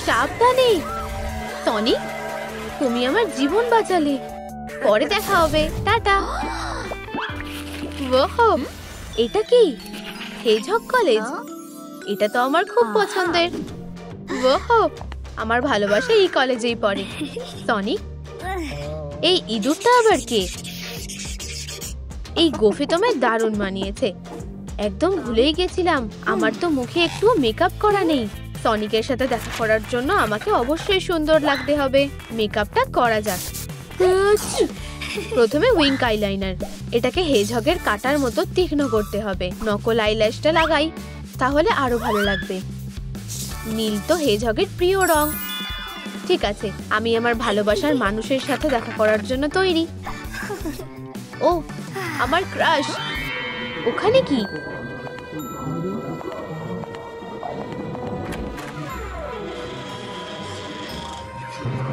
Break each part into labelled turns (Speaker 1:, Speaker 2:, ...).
Speaker 1: সাবধানে সনি, তুমি আমার জীবন বাঁচালে। পরে দেখা হবে, টাটা। ওহো, এটা কি? হেজহগ কলেজ? এটা তো আমার খুব পছন্দের। ওহো, আমার ভালোবাসা এই কলেজেই পড়ে। সনি, এই ইঁদুরটা আবার কে? এই গোফে তোমায় দারুণ মানিয়েছে। একদম ভুলেই গেছিলাম, আমার তো মুখে একটু মেকআপ করা নেই। সনিকের সাথে দেখা করার জন্য আমাকে অবশ্যই সুন্দর লাগতে হবে। মেকআপটা করা যাক। প্রথমে উইঙ্ক আইলাইনার, এটাকে হেজহগের কাটার মতো তীক্ষ্ণ করতে হবে। নকল আইল্যাশটা লাগাই, তাহলে আরো ভালো লাগবে। নীল তো হেজহগের প্রিয় রং। ঠিক আছে, আমি আমার ভালোবাসার মানুষের সাথে দেখা করার জন্য তৈরি। ও, আমার ক্রাশ ওখানে কি?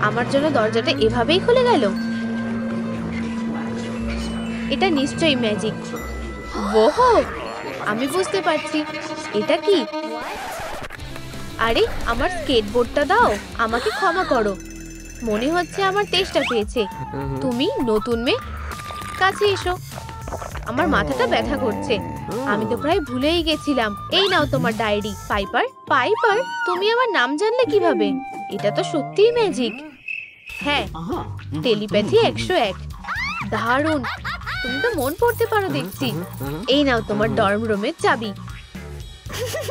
Speaker 1: আমার জন্য দরজাটা এভাবেই খুলে গেল। এটা নিশ্চয়ই ম্যাজিক। ওহো, আমি বুঝতে পারছি। এটা কি? আরে, আমার স্কেটবোর্ডটা দাও। আমাকে ক্ষমা করো, মনে হচ্ছে আমার তেষ্টা পেয়েছে। তুমি নতুন মেয়ে, কাছে এসো। আমার মাথাটা ব্যথা করছে, আমি তো প্রায় ভুলেই গেছিলাম। এই নাও তোমার ডায়েরি। পাইপার? পাইপার, তুমি আমার নাম জানলে কিভাবে? এটা তো সত্যিই ম্যাজিক। হ্যাঁ, টেলিপ্যাথি 101। দারুণ, তুমি তো মন পড়তে পারো দেখছি। এই নাও তোমার ডর্ম রুমের চাবি।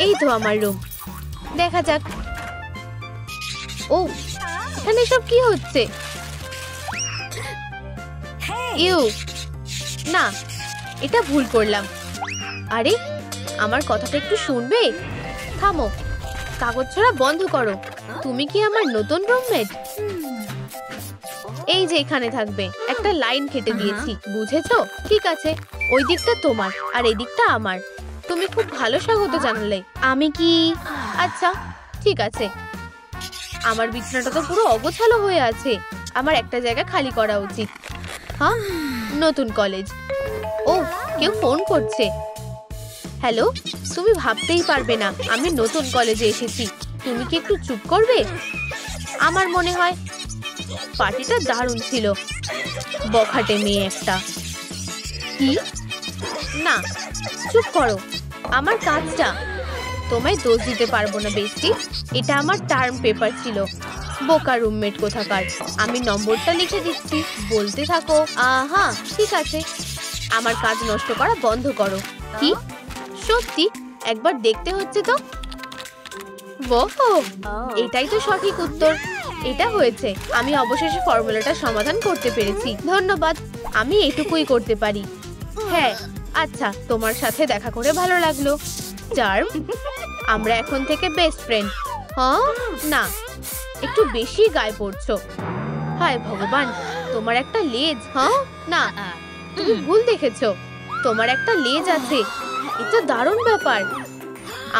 Speaker 1: এই তো আমার রুম, দেখা যাক। ও, এখানে সব কি হচ্ছে? ইউ, না, এটা ভুল করলাম। আরে, আমার কথাটা একটু শুনবে? থামো, কাগজ ছড়া বন্ধ করো। তুমি কি আমার নতুন রুমমেট? এই যে এখানে থাকবে। একটা লাইন কেটে দিয়েছি, বুঝেছো? ঠিক আছে, ওই দিকটা তোমার আর এই দিকটা আমার। তুমি খুব ভালো স্বাগত জানালে। আমি কি? আচ্ছা, ঠিক আছে। আমার বিছানাটা তো পুরো অগোছালো হয়ে আছে। আমার একটা জায়গা খালি করা উচিত। হ্যাঁ, নতুন কলেজ। ও, কেউ ফোন করছে। হ্যালো, তুমি ভাবতেই পারবে না আমি নতুন কলেজে এসেছি। তুমি কি একটু চুপ করবে? আমার মনে হয় পার্টিটা দারুণ ছিল। বখাটে মেয়ে একটা। কি? না, চুপ করো। আমার কাজটা। তোমায় দোষ দিতে পারবো না বেস্টি। এটা আমার টার্ম পেপার ছিল। বোকা রুমমেট কোথাকার। আমি নম্বরটা লিখে দিচ্ছি, বলতে থাকো। হ্যাঁ, ঠিক আছে। আমার কাজ নষ্ট করা বন্ধ করো। কি? সত্যি? একবার দেখতে হচ্ছে তো। ওহো, এটাই তো সঠিক উত্তর। এটা হয়েছে। আমি অবশেষে ফর্মুলাটা সমাধান করতে পেরেছি। ধন্যবাদ, আমি এটুকুই করতে পারি। হ্যাঁ, আচ্ছা, তোমার সাথে দেখা করে ভালো লাগলো। চার্ম, আমরা এখন থেকে বেস্ট ফ্রেন্ড। হ্যাঁ, না, একটু বেশি গায়ে পড়ছো। হায় ভগবান, তোমার একটা লেজ। হ্যাঁ, না, তুমি ভুল দেখেছো। তোমার একটা লেজ আছে। এটা দারুণ ব্যাপার।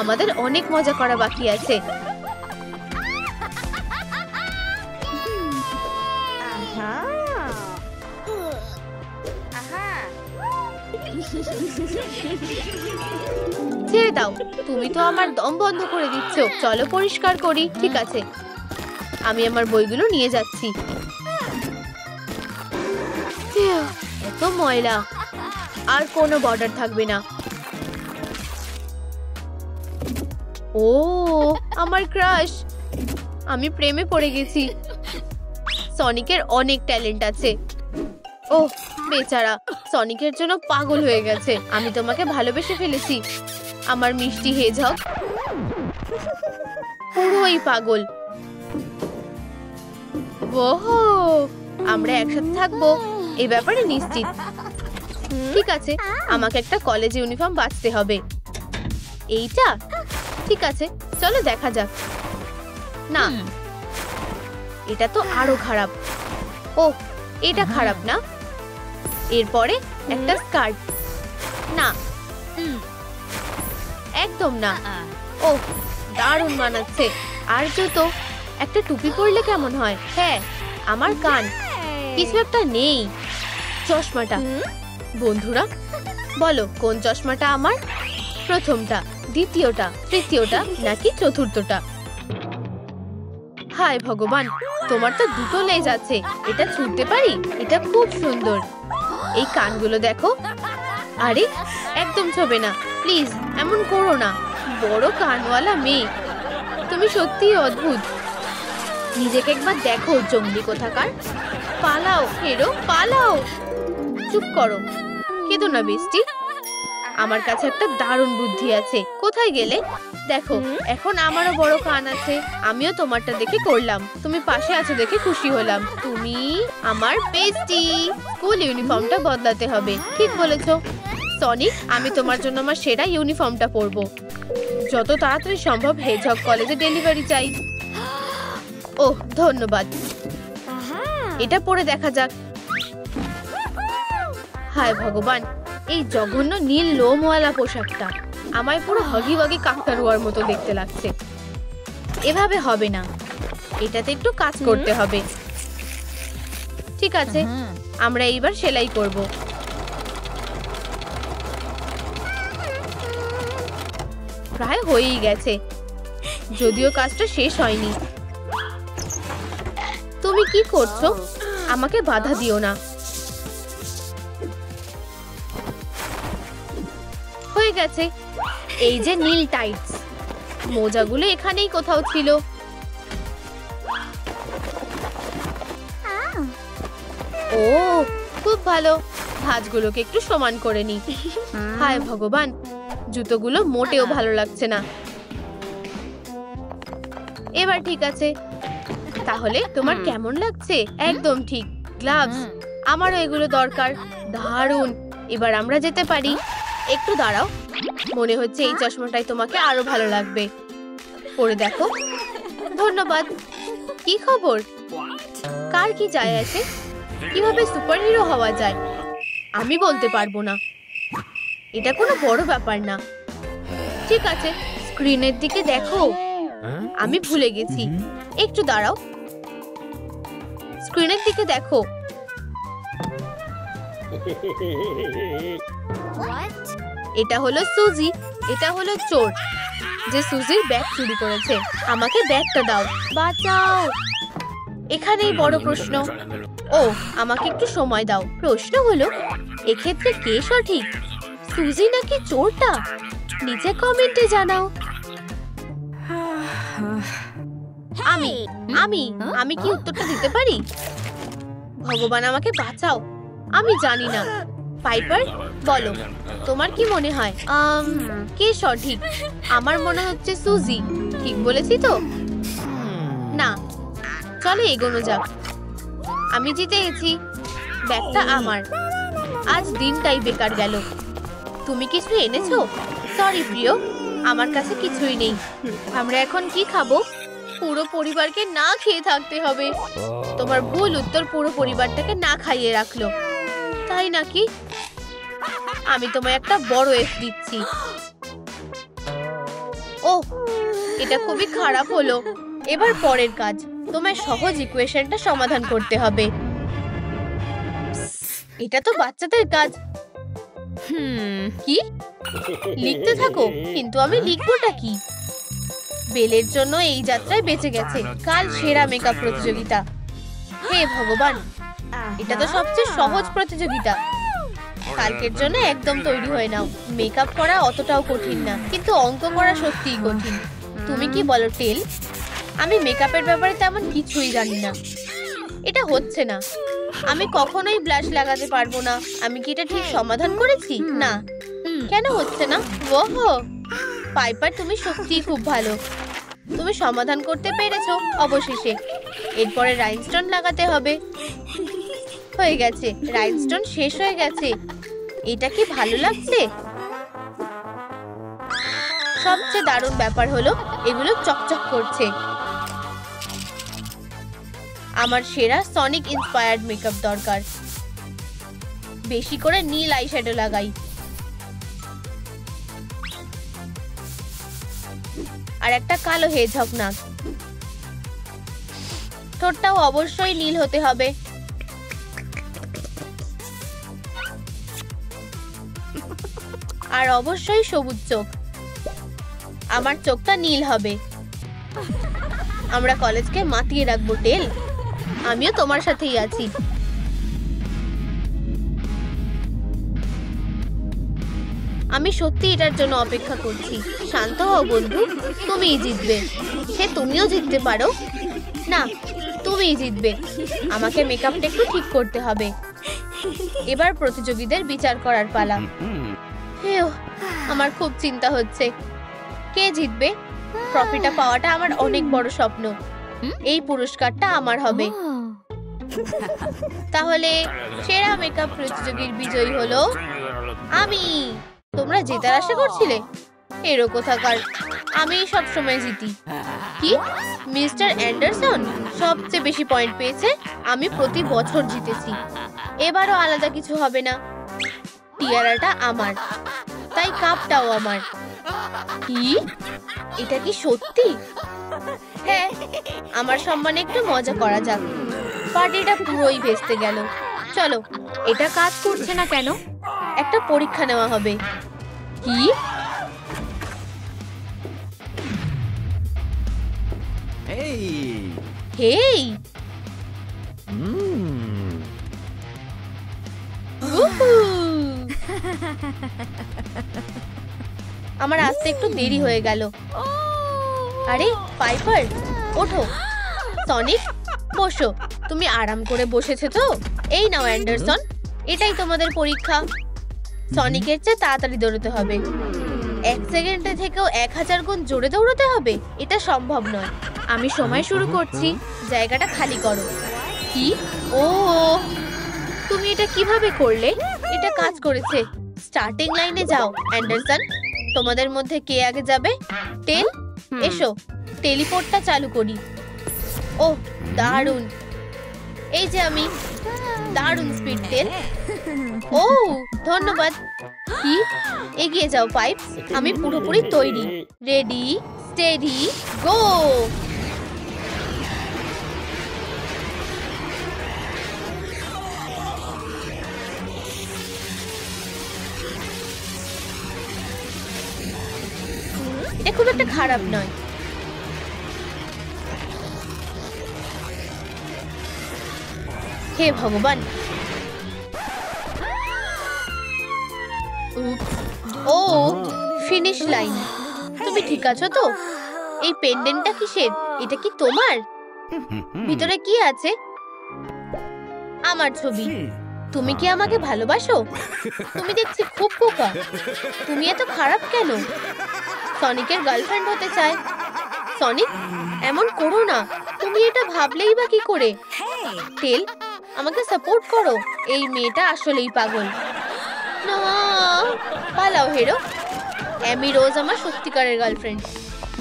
Speaker 1: আমাদের অনেক মজা করা বাকি আছে। ছেড়ে দাও, তুমি তো আমার দম বন্ধ করে দিচ্ছ। চলো পরিষ্কার করি। ঠিক আছে, আমি আমার বইগুলো নিয়ে যাচ্ছি। এত ময়লা, আর কোনো বর্ডার থাকবে না। ও, আমার ক্রাশ। আমি প্রেমে পড়ে গেছি। সনিকের অনেক ট্যালেন্ট আছে। ওহ, বেচারা, সনিকের জন্য পাগল হয়ে গেছে। আমি তোমাকে ভালোবেসে ফেলেছি, আমার মিষ্টি হেজহগ। পুরোই পাগল। ওহো, আমরা একসাথে থাকবো, এই ব্যাপারে নিশ্চিত। ঠিক আছে, আমাকে একটা কলেজ ইউনিফর্ম বাছতে হবে। এইটা ঠিক আছে, চলো দেখা যাক। না, এটা তো আরো খারাপ। ও, এটা খারাপ না। এরপরে একটা স্কার্ট। না, একদম না। ও, দারুণ মানাচ্ছে। আর জুতো, একটা টুপি পরলে কেমন হয়? হ্যাঁ, আমার কান। কিছু একটা নেই। চশমাটা। বন্ধুরা, বলো কোন চশমাটা আমার? প্রথমটা। দ্বিতীয়টা, তৃতীয়টা নাকি চতুর্থটা? হায় ভগবান, তোমার তো দুটো লেজ আছে, এটা ছুঁতে পারি? এটা খুব সুন্দর। এই কানগুলো দেখো। আরে একদম ছবে না, প্লিজ এমন করো না। বড় কানওয়ালা মেয়ে, তুমি সত্যিই অদ্ভুত। নিজেকে একবার দেখো, জঙ্গলি কোথাকার। পালাও হেরো, পালাও। চুপ করো, কেঁদো না বৃষ্টি। আমার কাছে একটা দারুণ বুদ্ধি আছে। কোথায় গেলে? দেখো, এখন আমারও বড় কান আছে। আমিও তোমারটা দেখে করলাম। তুমি পাশে আছো দেখে খুশি হলাম। তুমি আমার বেস্টি। স্কুল ইউনিফর্মটা বদলাতে হবে। ঠিক বলেছো সনিক, আমি তোমার জন্য আমার সেরা ইউনিফর্মটা পরবো। যত তাড়াতাড়ি সম্ভব হেজহগ কলেজে ডেলিভারি চাই। ওহ ধন্যবাদ, এটা পরে দেখা যাক। হায় ভগবান, এই জঘন্য নীল লোমওয়ালা পোশাকটা আমায় পুরো হগি ওয়াগি কাকতারুয়ার মতো দেখতে লাগছে। এভাবে হবে না, এটাতে একটু কাজ করতে হবে। ঠিক আছে, আমরা এইবার সেলাই করব। প্রায় হয়েই গেছে, যদিও কাজটা শেষ হয়নি। তুমি কি করছো? আমাকে বাধা দিও না। হয়ে গেছে। এই যে নীল টাইটস, মোজাগুলো এখানেই কোথাও ছিল। ও খুব ভালো, ভাঁজগুলোকে একটু সমান করে নি। হায় ভগবান, জুতোগুলো মোটেও ভালো লাগছে না। এবার ঠিক আছে। তাহলে তোমার কেমন লাগছে? একদম ঠিক। গ্লাভস, আমারও এগুলো দরকার। দারুণ, এবার আমরা যেতে পারি। একটু দাঁড়াও, মনে হচ্ছে এই চশমাটাই তোমাকে আরো ভালো লাগবে। পরে দেখো। ধন্যবাদ। কি খবর? কার কি যায় আসে? কিভাবে সুপারহিরো হওয়া যায় আমি বলতে পারবো না। এটা কোনো বড় ব্যাপার না। ঠিক আছে, স্ক্রিনের দিকে দেখো। আমি ভুলে গেছি। একটু দাঁড়াও, স্ক্রিনের দিকে দেখো। এটা হলো সুজি, এটা হলো চোর যে সুজির ব্যাগ চুরি করেছে। আমাকে ব্যাগটা দাও, বাঁচাও। এখানেই বড় প্রশ্ন। ও, আমাকে একটু সময় দাও। প্রশ্ন হলো, এক্ষেত্রে কে সঠিক, সুজি নাকি চোরটা? নিচে কমেন্টে জানাও। আমি আমি আমি কি উত্তরটা দিতে পারি? ভগবান আমাকে বাঁচাও, আমি জানি না। পাইপার বলো, তোমার কি মনে হয় কে সঠিক? আমার মনে হচ্ছে সুজি। ঠিক বলেছি তো? না, চলো এগোনো যাক। আমি জিতে গেছি, ব্যাগটা আমার। আজ দিনটাই বেকার গেল। তুমি কিছু এনেছো? সরি প্রিয়, আমার কাছে কিছুই নেই। আমরা এখন কি খাবো? পুরো পরিবারকে না খেয়ে থাকতে হবে। তোমার ভুল উত্তর পুরো পরিবারটাকে না খাইয়ে রাখলো, তাই নাকি? আমি তোমায় একটা বড় এফ দিচ্ছি। ওহ, এটা খুবই খারাপ হলো। এবার পরের কাজ, তোমায় সহজ ইকুয়েশনটা সমাধান করতে হবে। এটা তো বাচ্চাদের কাজ। কি? লিখতে থাকো, কিন্তু আমি লিখবোটা কি? বেলের জন্য এই যাত্রায় বেঁচে গেছে। কাল সেরা মেকআপ প্রতিযোগিতা। হে ভগবান, এটা তো সবচেয়ে সহজ প্রতিযোগিতা। কালকের জন্য একদম তৈরি হয়ে নাও। মেকআপ করা অতটাও কঠিন না, কিন্তু অঙ্ক করা সত্যিই কঠিন। তুমি কি বলো টেল? আমি মেকআপের ব্যাপারে তেমন কিছুই জানি না। এটা হচ্ছে না। আমি কখনোই ব্লাশ লাগাতে পারবো না। আমি কি এটা ঠিক সমাধান করেছি? না। কেন হচ্ছে না? ওহো পাইপার, তুমি সত্যিই খুব ভালো। তুমি সমাধান করতে পেরেছো অবশেষে। এরপরে রাইনস্টোন লাগাতে হবে। হয়ে গেছে, রাইনস্টোন শেষ হয়ে গেছে। এটা কি ভালো লাগছে? সবচেয়ে দারুণ ব্যাপার হলো এগুলো চকচক করছে। আমার সেরা সনিক ইন্সপায়ার্ড মেকআপ দরকার। বেশি করে নীল আইশ্যাডো লাগাই। আর একটা কালো হেজহগ নাক। ঠোঁটটাও অবশ্যই নীল হতে হবে। আর অবশ্যই সবুজ চোখ। আমার চোখটা নীল হবে। আমরা কলেজকে মাতিয়ে রাখবো টেল। আমিও তোমার সাথেই আছি। আমি সত্যি এটার জন্য অপেক্ষা করছি। শান্ত হও বন্ধু, তুমিই জিতবে। সে তুমিও জিততে পারো। না, তুমিই জিতবে। আমাকে মেকআপটা একটু ঠিক করতে হবে। এবার প্রতিযোগীদের বিচার করার পালা। হেও, আমার খুব চিন্তা হচ্ছে। কে জিতবে? ট্রফিটা পাওয়াটা আমার অনেক বড় স্বপ্ন। এই পুরস্কারটা আমার হবে। তাহলে সেরা মেকআপ প্রতিযোগীর বিজয়ী হলো আমি। তোমরা জেতার আশা করছিলে? এরও কোথাকার। আমি সব সময় জিতি। কি? মিস্টার অ্যান্ডারসন সবচেয়ে বেশি পয়েন্ট পেয়েছে। আমি প্রতি বছর জিতেছি। এবারও আলাদা কিছু হবে না। টিয়ারাটা আমার, তাই কাপটাও আমার। কি? এটা কি সত্যি? হ্যাঁ, আমার সম্মানে একটু মজা করা যাক। পার্টিটা পুরোই ভেস্তে গেল। চলো। এটা কাজ করছে না কেন? একটা পরীক্ষা নেওয়া হবে। কি? হেই, আমার আসতে একটু দেরি হয়ে গেল। আরে পাইপার, ওঠো। সনিক, বসো। তুমি আরাম করে বসেছো তো? এই নাও অ্যান্ডারসন, এটাই তোমাদের পরীক্ষা। সনিকের চেয়ে তাড়াতাড়ি দৌড়তে হবে। 1 সেকেন্ডে থেকেও 1000 গুণ জোরে দৌড়তে হবে। এটা সম্ভব নয়। আমি সময় শুরু করছি। জায়গাটা খালি করো। কি? ও, তুমি এটা কিভাবে করলে? এটা কাজ করেছে। স্টার্টিং লাইনে যাও অ্যান্ডারসন। তোমাদের মধ্যে কে আগে যাবে? টেল, এসো। টেলিপোর্টটা চালু করি। ও, দারুণ। এই যে আমি। দারুণ স্পিড টেল। ও, ধন্যবাদ। কি? এগিয়ে যাও পাইপস। আমি পুরোপুরি তৈরি। রেডি, স্টেডি, গো। এটা খুব একটা খারাপ নয়। হে ভগবান। ও, ফিনিশ লাইন। তুমি ঠিক আছো তো? এই পেন্ডেন্টটা কিসের? এটা কি তোমার? ভিতরে কি আছে? আমার ছবি। তুমি কি আমাকে ভালোবাসো? তুমি দেখছি খুব বোকা। তুমি এত খারাপ কেন? সনিকের গার্লফ্রেন্ড হতে চায়। সনিক, এমন করো না। তুমি এটা ভাবলেই বা কি করে? টেল, আমাকে সাপোর্ট করো। এই মেয়েটা আসলেই পাগল। না, পালাও হেরো। অ্যামি রোজ আমার সত্যিকারের গার্লফ্রেন্ড।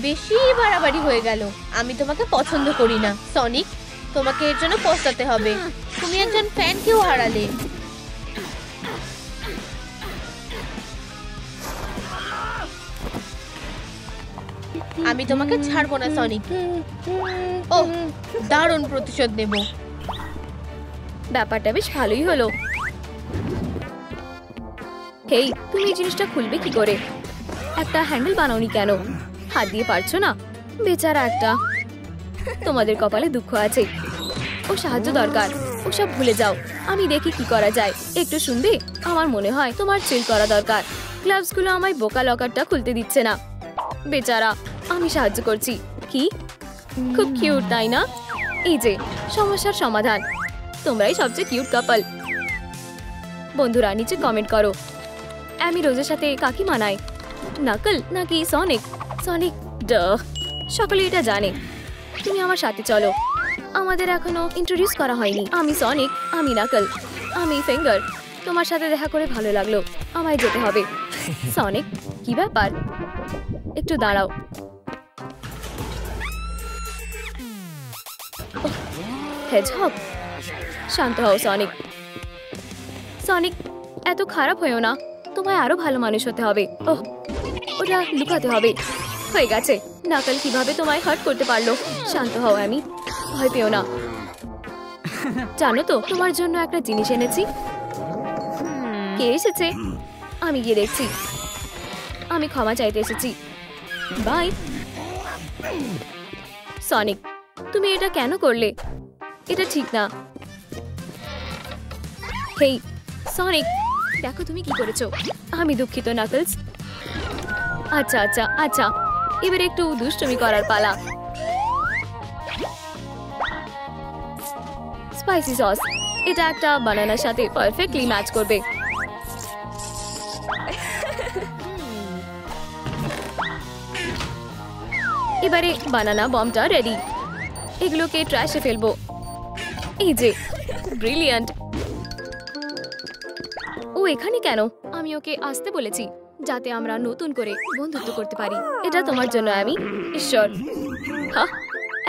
Speaker 1: বেশি বাড়াবাড়ি হয়ে গেল। আমি তোমাকে পছন্দ করি না। সনিক, তোমাকে এর জন্য পস্তাতে হবে। তুমি একজন ফ্যানকেও হারালে। আমি তোমাকে ছাড়বো না সনিক। ওহ, দারুণ প্রতিশোধ নেব।
Speaker 2: ব্যাপারটা বেশ ভালোই হলো। হেই, তুমি এই জিনিসটা খুলবে কি করে? একটা হ্যান্ডেল বানাওনি কেন? হাত দিয়ে পারছো না? বেচারা একটা। তোমাদের কপালে দুঃখ আছে। ও সাহায্য দরকার। ওসব ভুলে যাও। আমি দেখি কি করা যায়। একটু শুনবে? আমার মনে হয় তোমার চিল করা দরকার। গ্লাভসগুলো আমায় বোকা লকারটা খুলতে দিচ্ছে না। বেচারা, আমি সাহায্য করছি। কি? খুব কিউট, তাই না? এই যে সমস্যার সমাধান। তোমরাই সবচেয়ে কিউট কাপল। বন্ধুরা, নিচে কমেন্ট করো। অ্যামি রোজের সাথে কাকে মানায়? নাকল নাকি সনিক? সনিক, সকলে এটা জানে। তুমি আমার সাথে চলো। আমাদের এখনো ইন্ট্রোডিউস করা হয়নি। আমি সনিক, আমি নাকল, আমি ফিঙ্গার। তোমার সাথে দেখা করে ভালো লাগলো। আমায় যেতে হবে। সনিক, কি ব্যাপার? একটু দাঁড়াও। হেজহগ, শান্ত হও সনিক। সনিক, এত খারাপ হয়েও না। তোমায় আরো ভালো মানুষ হতে হবে। ওহ, ওটা লুকাতে হবে। হয়ে গেছে। নাকল কিভাবে তোমায় হার্ট করতে পারলো? শান্ত হও অ্যামি, ভয় পেও না। জানো তো, তোমার জন্য একটা জিনিস এনেছি। কে এসেছে? আমি গিয়ে দেখছি। আমি ক্ষমা চাইতে এসেছি। বাই। সনিক, তুমি এটা কেন করলে? এটা ঠিক না। হেই সনিক, দেখো তুমি কি করেছো। আমি দুঃখিত নাকলস। আচ্ছা আচ্ছা আচ্ছা, এবার একটু দুষ্টুমি করার পালা। স্পাইসি সস, এটা একটা বানানার সাথে পারফেক্টলি ম্যাচ করবে। এবারে বানানা বমটা রেডি। এগুলোকে ট্র্যাশে ফেলবো। এই যে, ব্রিলিয়ান্ট। ও এখানে কেন? আমি ওকে আসতে বলেছি যাতে আমরা নতুন করে বন্ধুত্ব করতে পারি। এটা তোমার জন্য আমি। ঈশ্বর, হ্যাঁ,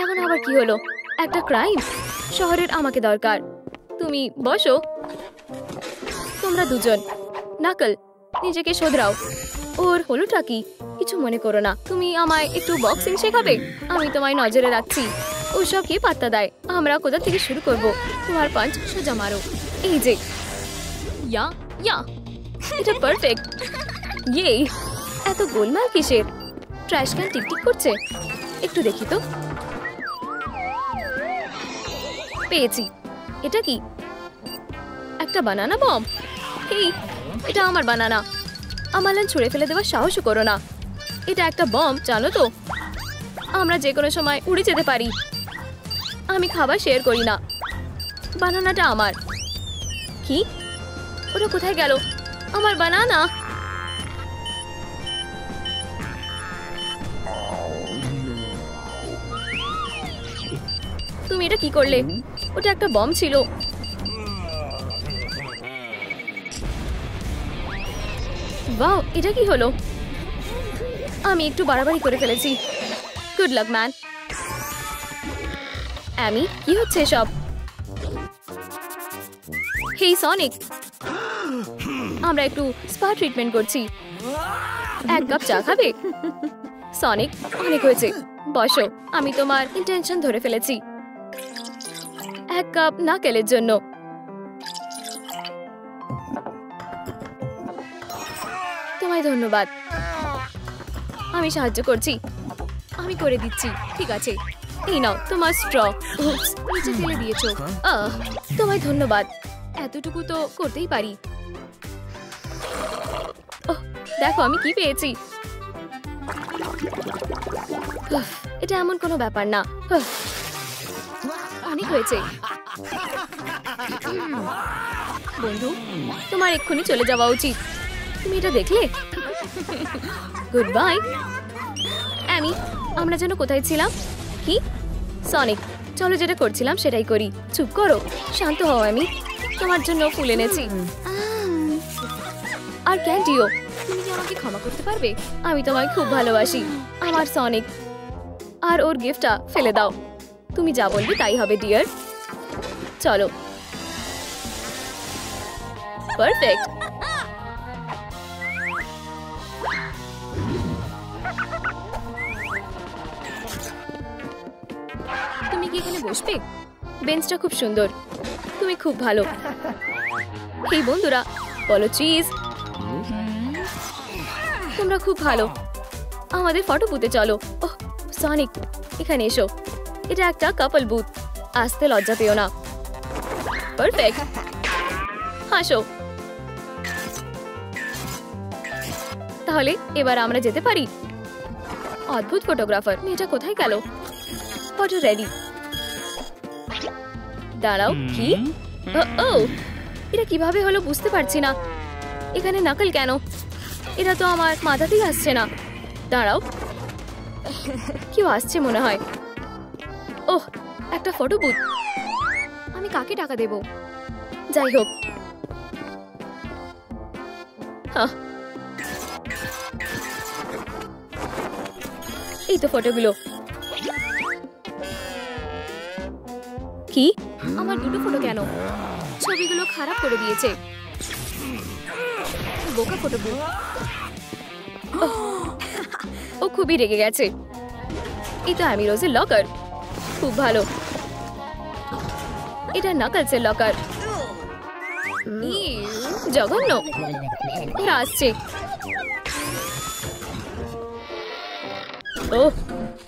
Speaker 2: এখন আবার কি হলো? একটা ক্রাইম? শহরের আমাকে দরকার। তুমি বসো। তোমরা দুজন। নাকল, নিজেকে শোধরাও। ওর হলোটা কি? কিছু মনে করো না। তুমি আমায় একটু বক্সিং শেখাবে? আমি তোমায় নজরে রাখছি। ওসব কি পাত্তা দেয়? আমরা কোথা থেকে শুরু করব? তোমার পাঞ্চ সোজা মারো। এই যে, ইয়া ইয়া, এটা পারফেক্ট। ইয়ে, এত গোলমাল কিসের? ট্র্যাশ ক্যান টিকটিক করছে। একটু দেখি তো। পেয়েছি। এটা কি? একটা বানানা বম। এই, এটা আমার বানানা। আমার লাঞ্চ ছুঁড়ে ফেলে দেওয়ার সাহসও করো না। এটা একটা বম, জানো তো? আমরা যে কোনো সময় উড়ে যেতে পারি। আমি খাবার শেয়ার করি না। বানানাটা আমার। কি? ওটা কোথায় গেল? আমার বানানা। তুমি এটা কি করলে? ওটা একটা বম ছিল। বাহ, এটা কি হলো? আমি একটু বাড়াবাড়ি করে ফেলেছি। Good luck man. অ্যামি, কি হচ্ছে সব? হেই সনিক, আমরা একটু স্পা ট্রিটমেন্ট করছি। এক কাপ চা খাবে? সনিক, অনেক হয়েছে, বসো। আমি তোমার ইন্টেনশন ধরে ফেলেছি। এক কাপ নাকেলের জন্য। তোমায় ধন্যবাদ। আমি সাহায্য করছি। আমি করে দিচ্ছি। ঠিক আছে, এই নাও তোমার স্ট্র। উপস, নিচে ফেলে দিয়েছো। তোমায় ধন্যবাদ। এতটুকু তো করতেই পারি। ওহ, দেখো আমি কি পেয়েছি। এটা এমন কোনো ব্যাপার না। অনেক হয়েছে। বন্ধু, তোমার এক্ষুনি চলে যাওয়া উচিত। তুমি এটা দেখলে? Good bye. অ্যামি, আমরা যেন কোথায় ছিলাম? কি? সনিক, চলো যেটা করছিলাম সেটাই করি। চুপ করো, শান্ত হও। অ্যামি, তোমার জন্য ফুল এনেছি। আর ক্যান্ডিও। তুমি কি আমাকে ক্ষমা করতে পারবে? আমি তোমায় খুব ভালোবাসি, আমার সনিক। আর ওর গিফটটা ফেলে দাও। তুমি যা বলবে তাই হবে ডিয়ার। চলো। পারফেক্ট। তুমি কি এখানে বসবে? বেঞ্চটা খুব সুন্দর। তুমি খুব ভালো। এই বন্ধুরা, বলো চিজ। তোমরা খুব ভালো। আমাদের ফটো বুথে চলো। ওহ সনিক, এখানে এসো। এটা একটা কাপল বুথ। আসতে লজ্জা পেও না। পারফেক্ট। হাসো। তাহলে এবার আমরা যেতে পারি। অদ্ভুত ফটোগ্রাফার। মেয়েটা কোথায় গেল? Photo ready. দাঁড়াও, কি? ও, এটা কিভাবে হলো বুঝতে পারছি না। এখানে নাকল কেন? এটা তো আমার মাথাতেই আসছে না। দাঁড়াও, কেউ আসছে মনে হয়। ওহ, একটা ফটো বুথ। আমি কাকে টাকা দেব? যাই হোক। এই তো ফটোগুলো। কি? আমার দুটো ফটো কেন? ছবিগুলো খারাপ করে দিয়েছে। বোকা ফটো বুথ। ও খুবই রেগে গেছে। এই তো অ্যামি রোজের লকার। খুব ভালো। এটা নাকলসের লকার। জঘন্য। ওরা আসছে। ওহ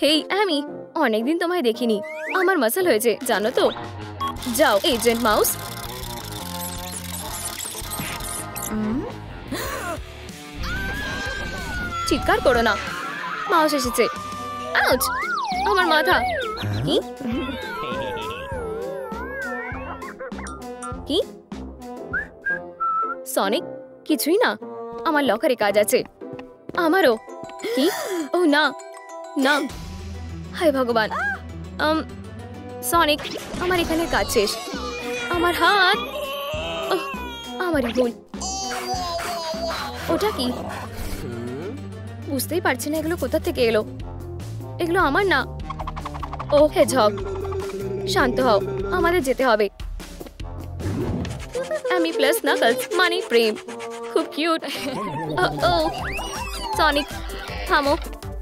Speaker 2: হেই আমি অনেকদিন তোমায় দেখিনি। আমার মাসল হয়েছে জানো তো। যাও এজেন্ট মাউস। চিৎকার করো না, মাউস এসেছে। আউচ! আমার মাথা। কি কি সনিক? কিছুই না, আমার লকারে কাজ আছে। আমারও। কি? ও না না, হায় ভগবান। সনিক, আমার এখানে কাজ শেষ। আমার হাত। আমারই ভুল। ওটা কি? বুঝতেই পারছি না এগুলো কোথা থেকে এলো। এগুলো আমার না। ও হেজহগ, শান্ত হও, আমাদের যেতে হবে। আমি প্লাস নাকলস মানে প্রেম। খুব কিউট। ও সনিক থামো,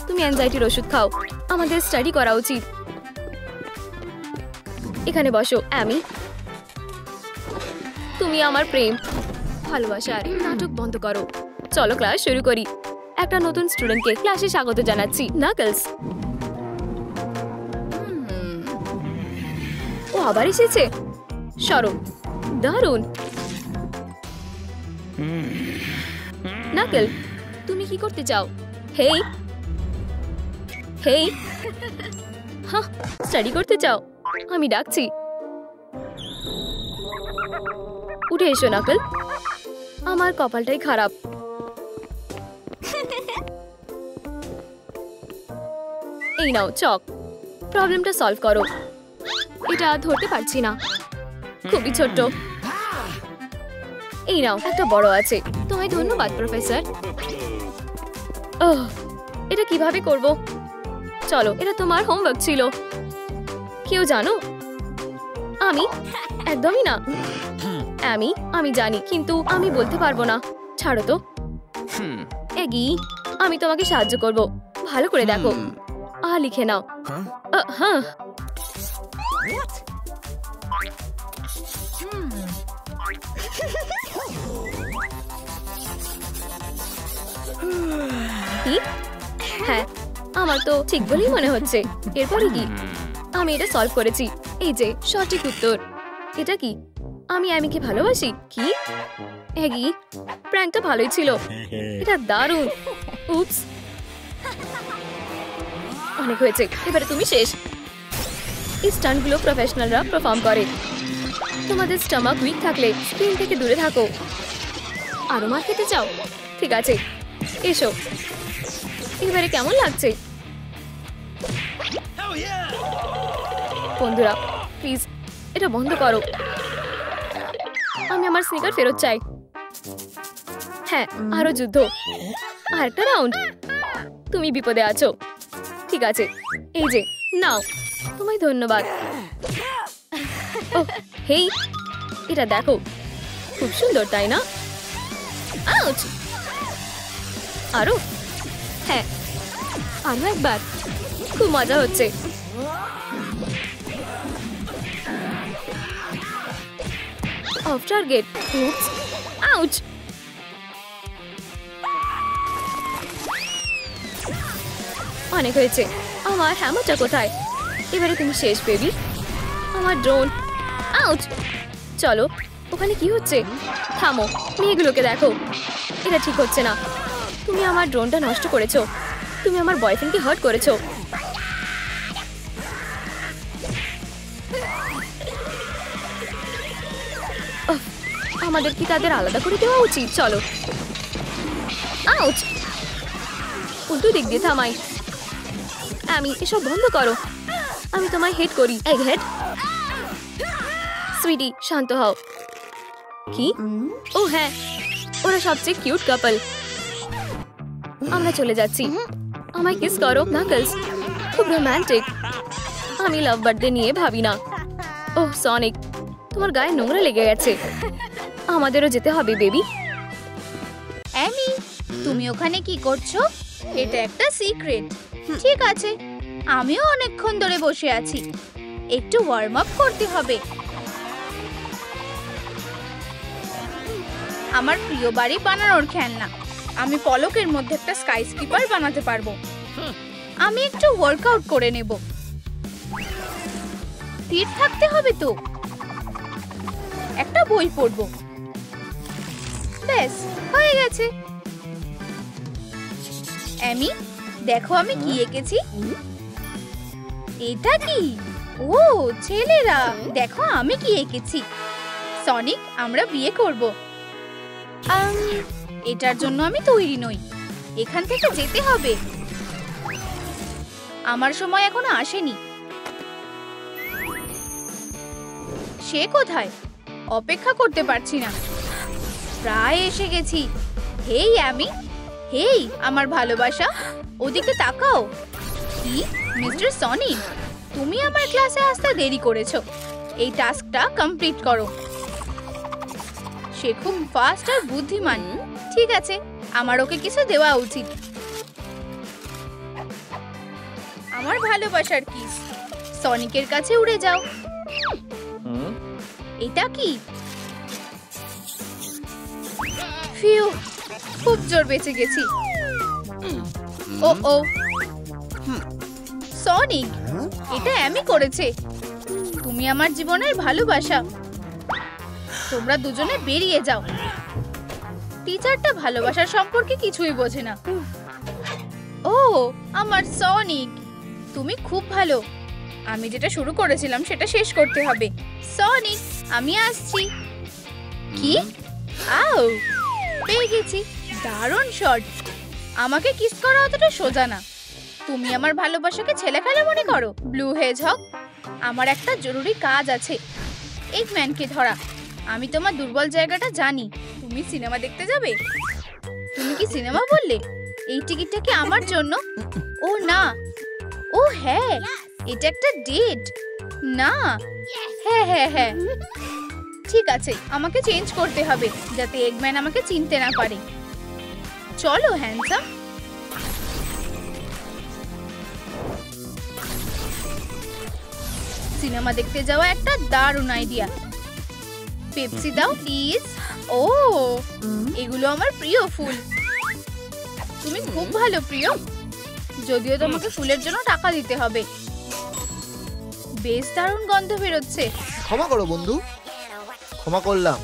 Speaker 2: তুমি অ্যাংজাইটির ওষুধ খাও। আমাদের স্টাডি করা উচিত। এখানে বসো অ্যামি। তুমি আমার প্রেম ভালোবাসার নাটক বন্ধ করো। চলো ক্লাস শুরু করি। একটা নতুন স্টুডেন্টকে ক্লাসে স্বাগত জানাচ্ছি, নাকলস। ও আবার এসেছে। সরো, দারুণ। নাকল, তুমি কি করতে চাও? হেই হেই, হ্যাঁ স্টাডি করতে চাও? আমি ডাকছি। উঠে এসো নাকল। আমার কপালটাই খারাপ। এই নাও চক, প্রবলেমটা সলভ করো। এটা ধরতে পারছি না, খুবই ছোট্ট। এই নাও, একটা বড় আছে। তোমায় ধন্যবাদ প্রফেসর। এটা কিভাবে করব? চলো, এটা তোমার হোমওয়ার্ক ছিল। কেউ জানো? আমি একদমই না। আমি জানি, কিন্তু আমি বলতে পারবো না। ছাড়ো তো। এগি, আমি তোমাকে সাহায্য করব। ভালো করে দেখো, লিখে নাও। হ্যাঁ, কি? হ্যাঁ, আমার তো ঠিক বলেই মনে হচ্ছে। এরপরে কি? আমি এটা সলভ করেছি। এই যে সঠিক উত্তর। এটা কি? আমি অ্যামিকে ভালোবাসি। কি? এগি, প্র্যাঙ্কটা ভালোই ছিল। এটা দারুণ। উপস, অনেক হয়েছে, এবারে তুমি শেষ। এই স্টান্টগুলো প্রফেশনালরা পারফর্ম করে। তোমাদের স্টমাক উইক থাকলে স্ক্রিন থেকে দূরে থাকো। আরো মার খেতে চাও? ঠিক আছে, এসো। এবারে কেমন লাগছে? বন্ধুরা প্লিজ এটা বন্ধ করো। আমি আমার স্নিকার ফেরত চাই। হ্যাঁ, আরো যুদ্ধ, আরেকটা রাউন্ড। তুমি বিপদে আছো। ঠিক আছে, এই যে নাও। তোমায় ধন্যবাদ। ও হেই, এটা দেখো, খুব সুন্দর তাই না? আউচ! আরো? হ্যাঁ, আরো একবার। খুব মজা হচ্ছে। Off target. Oops, ouch! অনেক হয়েছে। আমার হ্যামারটা কোথায়? এবারে তুমি শেষ বেবি। আমার ড্রোন। আউচ! চলো, ওখানে কি হচ্ছে? থামো, মেয়েগুলোকে দেখো। এটা ঠিক হচ্ছে না। তুমি আমার ড্রোনটা নষ্ট করেছো। তুমি আমার বয়ফ্রেন্ডকে হার্ট করেছো। আমাদের কি তাদের আলাদা করে দেওয়া উচিত? চলো। আউচ! উল্টো দিক দিয়ে থামাই। আমি এসব বন্ধ করো। আমি তোমায় হেড করি। Egg head. সুইটি, শান্ত হও। কি? ও হ্যাঁ, ওরা সবচেয়ে কিউট কাপল। আমরা চলে যাচ্ছি। আমায় কিস করো নাকলস। খুব রোম্যান্টিক। আমি লাভ বার্থডে নিয়ে ভাবি না। ওহ সনিক, তোমার গায়ে নোংরা লেগে গেছে। আমাদেরও যেতে হবে বেবি।
Speaker 1: অ্যামি, তুমি ওখানে কি করছো? এটা একটা সিক্রেট। ঠিক আছে, আমিও অনেকক্ষণ ধরে বসে আছি। একটু ওয়ার্ম আপ করতে হবে। আমার প্রিয় বাড়ি বানানোর খেলনা। আমি পলকের মধ্যে একটা স্কাই স্কিপার বানাতে পারবো। আমি একটু ওয়ার্কআউট করে নেব। ফিট থাকতে হবে তো। একটা বই পড়বো। ব্যাস হয়ে গেছে। অ্যামি, দেখো আমি কি এঁকেছি। এটা কি? ও ছেলেরা, দেখো আমি কি এঁকেছি। সনিক, আমরা বিয়ে করব। এটার জন্য আমি তৈরি নই। এখান থেকে যেতে হবে। আমার সময় এখনো আসেনি। সে কোথায়? অপেক্ষা করতে পারছি না। প্রায় এসে গেছি। হেই অ্যামি, হেই আমার ভালোবাসা, ওদিকে তাকাও। কি মিস্টার সনি, তুমি আমার ক্লাসে আসতে দেরি করেছো। এই টাস্কটা কমপ্লিট করো। সে খুব ফাস্ট আর বুদ্ধিমান। ঠিক আছে, আমার ওকে কিছু দেওয়া উচিত। আমার ভালোবাসার কিস। সনিকের কাছে উড়ে যাও। এটা কি? ফিউ, খুব জোর বেঁচে গেছি। ও ও সনিক, এটা আমি করেছে। তুমি আমার জীবনের ভালোবাসা। তোমরা দুজনে বেরিয়ে যাও। টিচারটা ভালোবাসার সম্পর্কে কিছুই বোঝে না। ও আমার সনিক, তুমি খুব ভালো। আমি যেটা শুরু করেছিলাম সেটা শেষ করতে হবে। সনিক, আমি আসছি। কি? আউ, পেয়ে গেছি। দারুণ শট। আমাকে কিস করা অতটা সোজা না। তুমি আমার ভালোবাসাকে ছেলে খেলা মনে করো? ব্লু হেজহগ, আমার একটা জরুরি কাজ আছে। এগম্যানকে ধরা। আমি তোমার দুর্বল জায়গাটা জানি। তুমি সিনেমা দেখতে যাবে? তুমি কি সিনেমা বললে? এই টিকিটটা কি আমার জন্য? ও না, ও হ্যাঁ, এটা একটা ডেট। না, হ্যাঁ হ্যাঁ হ্যাঁ, ঠিক আছে, আমাকে চেঞ্জ করতে হবে যাতে এগম্যান আমাকে চিনতে না পারে। চলো হ্যান্ডসাম। সিনেমা দেখতে যাওয়া একটা দারুণ আইডিয়া। পেপসি দাও প্লিজ। ও, এগুলো আমার প্রিয় ফুল। তুমি খুব ভালো প্রিয়, যদিও তোমাকে ফুলের জন্য টাকা দিতে হবে। বেশ দারুণ গন্ধ বেরোচ্ছে।
Speaker 3: ক্ষমা করো বন্ধু। ক্ষমা করলাম।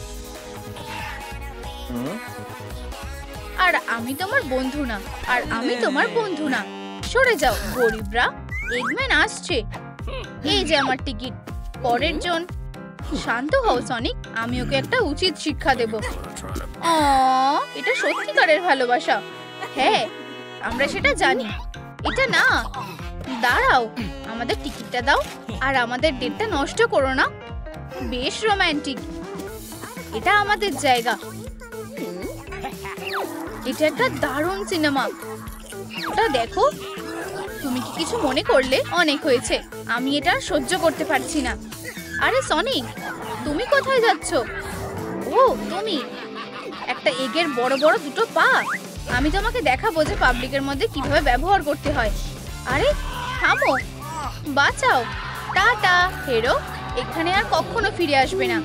Speaker 1: আর আমি তোমার বন্ধু না, আর আমি তোমার বন্ধু না। সরে যাও গরিবরা, এগম্যান আসছে। এই যে আমার টিকিট। পরের জন। শান্ত হও সনিক, আমি ওকে একটা উচিত শিক্ষা দেব। এটা সত্যিকারের ভালোবাসা। হ্যাঁ, আমরা সেটা জানি। এটা না, দাঁড়াও, আমাদের টিকিটটা দাও আর আমাদের ডেটটা নষ্ট করো না। বেশ রোমান্টিক। এটা আমাদের জায়গা। এটা একটা দারুণ সিনেমা। ওটা দেখো। তুমি কি কিছু মনে করলে? অনেক হয়েছে, আমি এটা সহ্য করতে পারছি না। আরে সনিক, তুমি কোথায় যাচ্ছ? ও তুমি, একটা এগের বড় বড় দুটো পা। আমি তোমাকে দেখাবো যে পাবলিকের মধ্যে কিভাবে ব্যবহার করতে হয়। আরে থামো, বাঁচাও। টাটা হেরো, এখানে আর কখনো ফিরে আসবে না।